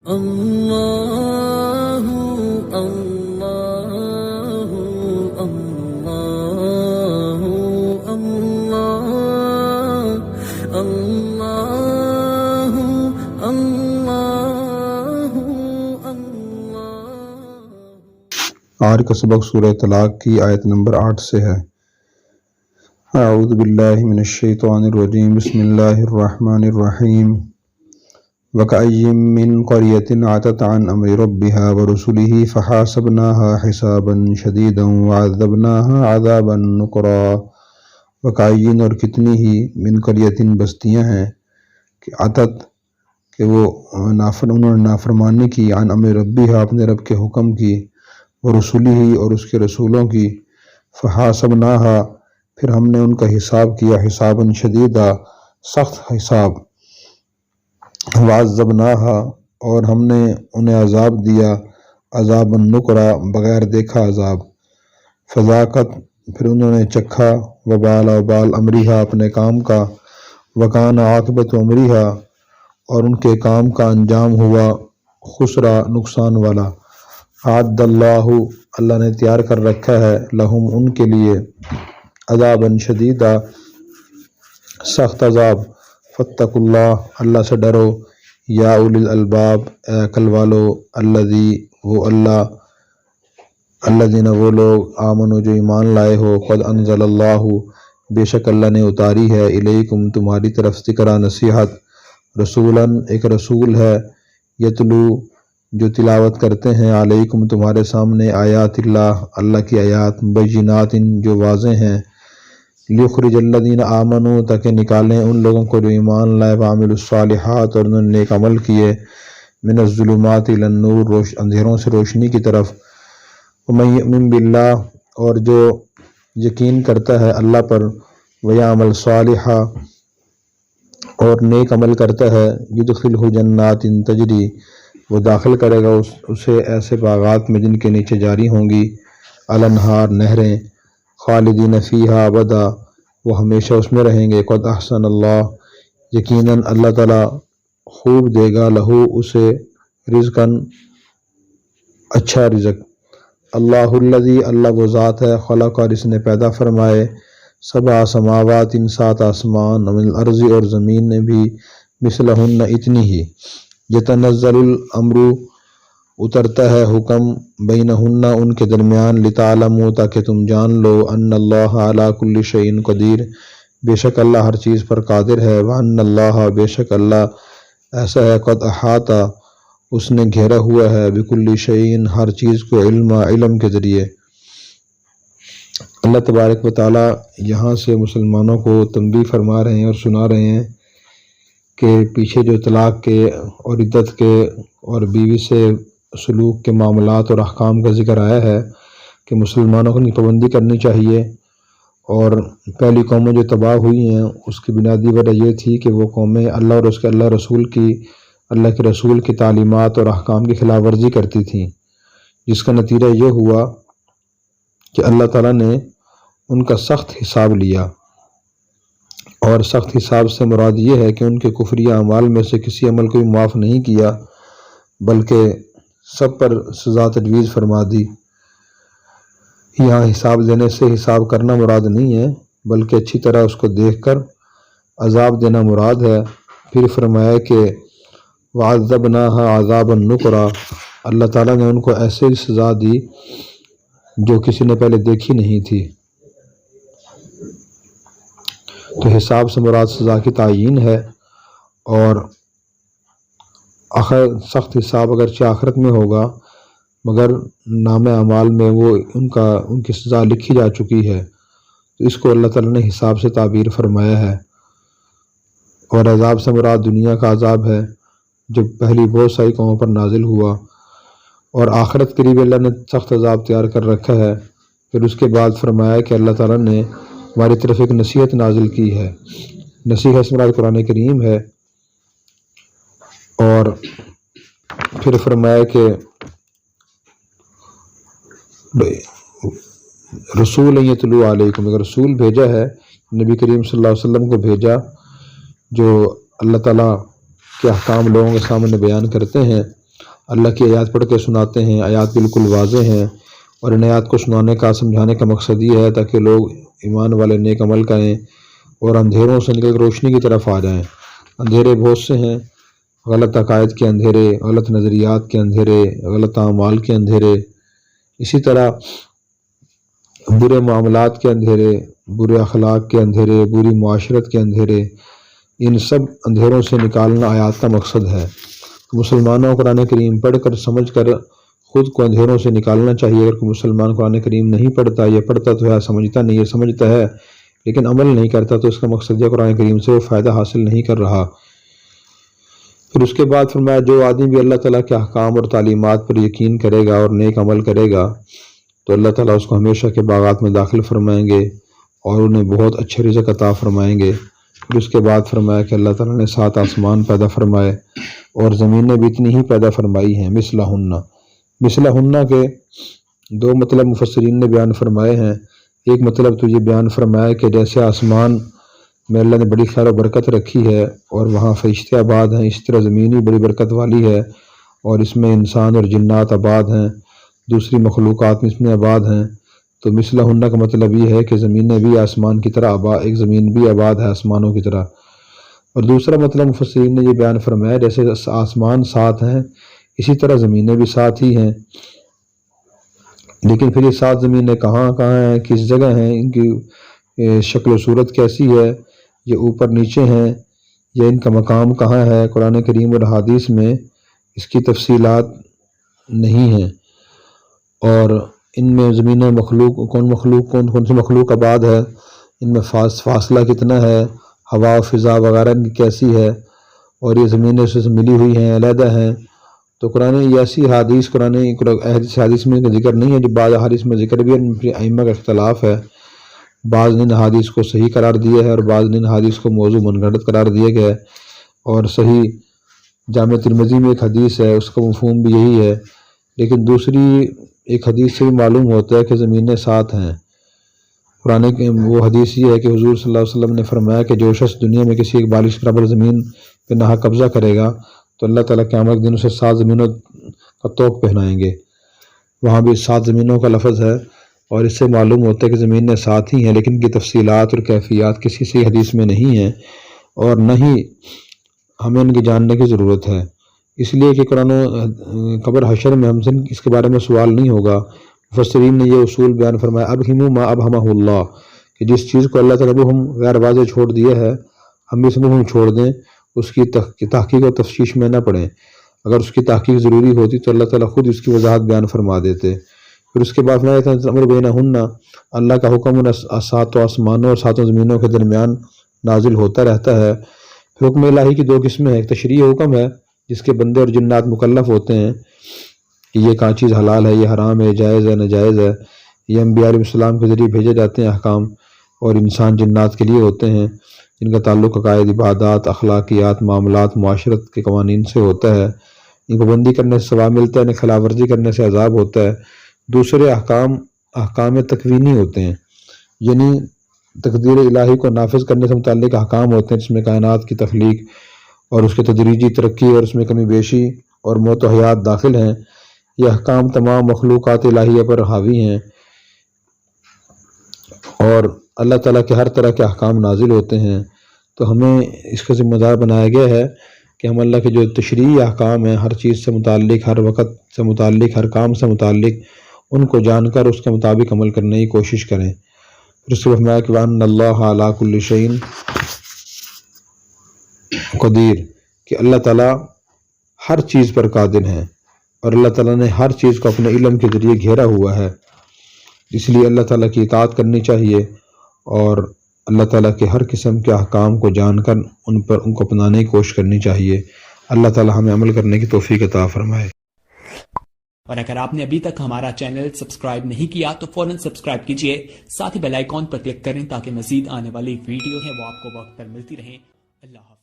اللہ اللہ اللہ اللہ اللہ اللہ اللہ۔ آج کا سبق سورہ طلاق کی آیت نمبر 8 سے ہے۔ اعوذ باللہ من الشیطان الرجیم، بسم اللہ الرحمن الرحیم۔ وَكَأَيٍّ مِّن قَرْيَةٍ عَتَتْ عَنْ أَمْرِ رَبِّهَا وَرُسُلِهِ فَحَاسَبْنَاهَا حِسَابًا شَدِيدًا وَعَذَّبْنَاهَا عَذَابًا نُكْرًا۔ وَكَأَيٍّ اور کتنی ہی من قریۃ بستیاں ہیں کہ عتت کہ وہ انہوں نے نافرمانی کی، عن امر ربها اپنے رب کے حکم کی، ورسولہ اور اس کے رسولوں کی، فحاسبناها پھر ہم نے ان کا حساب کیا، حسابا شدیدا سخت حساب، وعذبناها اور ہم نے انہیں عذاب دیا، عذابا نکرا بغیر دیکھا عذاب، فذاقت پھر انہوں نے چکھا، وبال امریہا اپنے کام کا، وکان عاقبت امریہا اور ان کے کام کا انجام ہوا خسرا نقصان والا۔ اعد اللہ اللہ نے تیار کر رکھا ہے، لہم ان کے لیے، عذابا شدیدا سخت عذاب، فاتقوا اللہ اللہ سے ڈرو، یا اولی الالباب اے عقل والو، الذی وہ اللہ، الذین وہ لوگ، آمنو جو ایمان لائے ہو، قد انزل اللہ بے شک اللہ نے اتاری ہے، الیکم تمہاری طرف ذکرا نصیحت، رسولاً ایک رسول ہے، یتلو جو تلاوت کرتے ہیں، علیکم تمہارے سامنے، آیات اللہ اللہ کی آیات، مبینات جو واضح ہیں، لیخرج الذین آمنوا تاکہ نکالیں ان لوگوں کو جو ایمان لائے، وعملوا الصالحات اور انہوں نے نیک عمل کیے، من الظلمات الی النور اندھیروں سے روشنی کی طرف، ومن یؤمن باللہ اور جو یقین کرتا ہے اللہ پر، ویعمل صالحا اور نیک عمل کرتا ہے، یدخلہ جنات تجری وہ داخل کرے گا اسے ایسے باغات میں جن کے نیچے جاری ہوں گی، الانہار نہریں، خالدین فیہا ابدا وہ ہمیشہ اس میں رہیں گے، قد احسن اللہ یقیناً اللہ تعالیٰ خوب دے گا، لہو اسے رزقاً اچھا رزق، اللہ الذی اللہ وہ ذات ہے، خلق اور اس نے پیدا فرمائے، سبع سماوات ان 7 آسمان، ومن الارض اور زمین نے بھی، مثلہن اتنی ہی، یتنزل الامر اترتا ہے حکم، بینہن ان کے درمیان، لتعلموا تاکہ تم جان لو، ان اللہ علی کل شیء قدیر بے شک اللہ ہر چیز پر قادر ہے، وان اللہ بے شک اللہ ایسا ہے، قد احاطہ اس نے گھیرا ہوا ہے، بکل شیء ہر چیز کو، علم کے ذریعے۔ اللہ تبارک و تعالی یہاں سے مسلمانوں کو تنبیہ فرما رہے ہیں اور سنا رہے ہیں کہ پیچھے جو طلاق کے اور عدت کے اور بیوی سے سلوک کے معاملات اور احکام کا ذکر آیا ہے کہ مسلمانوں کو ان کی پابندی کرنی چاہیے، اور پہلی قومیں جو تباہ ہوئی ہیں اس کی بنیادی وجہ یہ تھی کہ وہ قومیں اللہ اور اس کے اللہ کے رسول کی تعلیمات اور احکام کی خلاف ورزی کرتی تھیں، جس کا نتیجہ یہ ہوا کہ اللہ تعالیٰ نے ان کا سخت حساب لیا، اور سخت حساب سے مراد یہ ہے کہ ان کے کفری اعمال میں سے کسی عمل کو بھی معاف نہیں کیا بلکہ سب پر سزا تجویز فرما دی۔ یہاں حساب دینے سے حساب کرنا مراد نہیں ہے بلکہ اچھی طرح اس کو دیکھ کر عذاب دینا مراد ہے۔ پھر فرمایا کہ وعذبناها عذابا نکرا اللہ تعالیٰ نے ان کو ایسے سزا دی جو کسی نے پہلے دیکھی نہیں تھی۔ تو حساب سے مراد سزا کی تعیین ہے، اور سخت حساب اگرچہ آخرت میں ہوگا مگر نام اعمال میں وہ ان کی سزا لکھی جا چکی ہے، تو اس کو اللہ تعالیٰ نے حساب سے تعبیر فرمایا ہے۔ اور عذاب سے مراد دنیا کا عذاب ہے جو پہلی بہت ساری قوموں پر نازل ہوا، اور آخرت کے لیے بھی اللہ نے سخت عذاب تیار کر رکھا ہے۔ پھر اس کے بعد فرمایا کہ اللہ تعالیٰ نے ہماری طرف ایک نصیحت نازل کی ہے، نصیحت سے مراد قرآن کریم ہے، اور پھر فرمایا کہ رسول یتلو علیکم ایک رسول بھیجا ہے، نبی کریم صلی اللہ علیہ وسلم کو بھیجا جو اللہ تعالیٰ کے احکام لوگوں کے سامنے بیان کرتے ہیں، اللہ کی آیات پڑھ کے سناتے ہیں، آیات بالکل واضح ہیں، اور ان آیات کو سنانے کا سمجھانے کا مقصد یہ ہے تاکہ لوگ ایمان والے نیک عمل کریں اور اندھیروں سے نکل کر روشنی کی طرف آ جائیں۔ اندھیرے بہت سے ہیں، غلط عقائد کے اندھیرے، غلط نظریات کے اندھیرے، غلط اعمال کے اندھیرے، اسی طرح برے معاملات کے اندھیرے، برے اخلاق کے اندھیرے، بری معاشرت کے اندھیرے، ان سب اندھیروں سے نکالنا آیات کا مقصد ہے۔ مسلمانوں کو قرآن کریم پڑھ کر سمجھ کر خود کو اندھیروں سے نکالنا چاہیے۔ اگر کوئی مسلمان قرآن کریم نہیں پڑھتا یا پڑھتا تو ہے سمجھتا نہیں ہے، سمجھتا ہے لیکن عمل نہیں کرتا، تو اس کا مقصد ہے قرآن کریم سے وہ فائدہ حاصل نہیں کر رہا۔ پھر اس کے بعد فرمایا جو آدمی بھی اللہ تعالیٰ کے احکام اور تعلیمات پر یقین کرے گا اور نیک عمل کرے گا تو اللہ تعالیٰ اس کو ہمیشہ کے باغات میں داخل فرمائیں گے اور انہیں بہت اچھے رزق عطا فرمائیں گے۔ پھر اس کے بعد فرمایا کہ اللہ تعالیٰ نے 7 آسمان پیدا فرمائے اور زمینیں بھی اتنی ہی پیدا فرمائی ہیں، مثلہن کے 2 مطلب مفسرین نے بیان فرمائے ہیں۔ ایک مطلب تو یہ بیان فرمایا کہ جیسے آسمان میں اللہ نے بڑی خیر و برکت رکھی ہے اور وہاں فرشتے آباد ہیں، اس طرح زمین بھی بڑی برکت والی ہے اور اس میں انسان اور جنات آباد ہیں، دوسری مخلوقات میں اس میں آباد ہیں۔ تو مثلہن کا مطلب یہ ہے کہ زمینیں بھی آسمان کی طرح آباد، ایک زمین بھی آباد ہے آسمانوں کی طرح۔ اور دوسرا مطلب مفسرین نے یہ بیان فرمایا جیسے آسمان 7 ہیں اسی طرح زمینیں بھی 7 ہی ہیں، لیکن پھر یہ 7 زمینیں کہاں ہیں، کس جگہ ہیں، ان کی شکل و صورت کیسی ہے، یہ اوپر نیچے ہیں یا ان کا مقام کہاں ہے، قرآن کریم اور حدیث میں اس کی تفصیلات نہیں ہیں۔ اور ان میں زمینیں کون سی مخلوق آباد ہے، ان میں فاصلہ کتنا ہے، ہوا و فضا وغیرہ ان کی کیسی ہے، اور یہ زمینیں اس سے ملی ہوئی ہیں، علیحدہ ہیں۔ تو قرآن ایسی حدیث میں ذکر نہیں ہے، جو بعض حدیث میں ذکر بھی ہے، ائمہ کا اختلاف ہے، بعض نے حدیث کو صحیح قرار دیا ہے اور بعض نے حدیث کو موضوع منگھڑت قرار دیا گیا ہے۔ اور صحیح جامع ترمذی میں ایک حدیث ہے، اس کا مفہوم بھی یہی ہے، لیکن دوسری ایک حدیث سے بھی معلوم ہوتا ہے کہ زمینیں 7 ہیں۔ قرآن کے وہ حدیث یہ ہے کہ حضور صلی اللہ علیہ وسلم نے فرمایا کہ جو شخص دنیا میں کسی ایک بالش برابر زمین پہ ناحق قبضہ کرے گا تو اللہ تعالیٰ قیامت کے دن اسے 7 زمینوں کا طوق پہنائیں گے۔ وہاں بھی 7 زمینوں کا لفظ ہے اور اس سے معلوم ہوتا ہے کہ زمینیں 7 ہی ہیں، لیکن ان کی تفصیلات اور کیفیات کسی صحیح حدیث میں نہیں ہیں اور نہ ہی ہمیں ان کی جاننے کی ضرورت ہے، اس لیے کہ قرآن قبر حشر میں ہم سے اس کے بارے میں سوال نہیں ہوگا۔ مفسرین نے یہ اصول بیان فرمایا ابہموا ما ابہمہ اللہ، کہ جس چیز کو اللہ تعالیٰ ہم غیر واضح چھوڑ دیا ہے ہم اس میں چھوڑ دیں، اس کی تحقیق و تفتیش میں نہ پڑیں۔ اگر اس کی تحقیق ضروری ہوتی تو اللہ تعالیٰ خود اس کی وضاحت بیان فرما دیتے۔ پھر اس کے بعد امر بینہن، اللہ کا حکم ان 7 آسمانوں اور 7 زمینوں کے درمیان نازل ہوتا رہتا ہے۔ پھر حکم الہی کی 2 قسمیں ہیں، ایک تشریعی حکم ہے جس کے بندے اور جنات مکلف ہوتے ہیں کہ یہ کہاں چیز حلال ہے، یہ حرام ہے، جائز ہے، ناجائز ہے، یہ انبیاء علیہ السلام کے ذریعے بھیجے جاتے ہیں احکام، اور انسان جنات کے لیے ہوتے ہیں جن کا تعلق عقائد، عبادات، اخلاقیات، معاملات، معاشرت کے قوانین سے ہوتا ہے۔ ان کو پابندی کرنے سے ثواب ملتا ہے، انہیں خلاف ورزی کرنے سے عذاب ہوتا ہے۔ دوسرے احکام تکوینی ہوتے ہیں، یعنی تقدیر الہی کو نافذ کرنے سے متعلق احکام ہوتے ہیں، جس میں کائنات کی تخلیق اور اس کے تدریجی ترقی اور اس میں کمی بیشی اور موت و حیات داخل ہیں۔ یہ احکام تمام مخلوقات الہیہ پر حاوی ہیں اور اللہ تعالیٰ کے ہر طرح کے احکام نازل ہوتے ہیں۔ تو ہمیں اس کا ذمہ دار بنایا گیا ہے کہ ہم اللہ کے جو تشریعی احکام ہیں، ہر چیز سے متعلق، ہر وقت سے متعلق، ہر کام سے متعلق، ان کو جان کر اس کے مطابق عمل کرنے کی کوشش کریں۔ پھر اس کے فرمایا کہ وَأَنَّ اللَّهَ عَلَىٰ كُلِّ شَيْءٍ قدیر، کہ اللہ تعالیٰ ہر چیز پر قادر ہیں اور اللہ تعالیٰ نے ہر چیز کو اپنے علم کے ذریعے گھیرا ہوا ہے، اس لیے اللہ تعالیٰ کی اطاعت کرنی چاہیے اور اللہ تعالیٰ کے ہر قسم کے احکام کو جان کر ان کو اپنانے کی کوشش کرنی چاہیے۔ اللہ تعالیٰ ہمیں عمل کرنے کی توفیق عطا فرمائے۔ اور اگر آپ نے ابھی تک ہمارا چینل سبسکرائب نہیں کیا تو فوراً سبسکرائب کیجئے، ساتھ ہی بیل آئیکن پر کلک کریں تاکہ مزید آنے والی ویڈیو ہے وہ آپ کو وقت پر ملتی رہیں۔ اللہ حافظ۔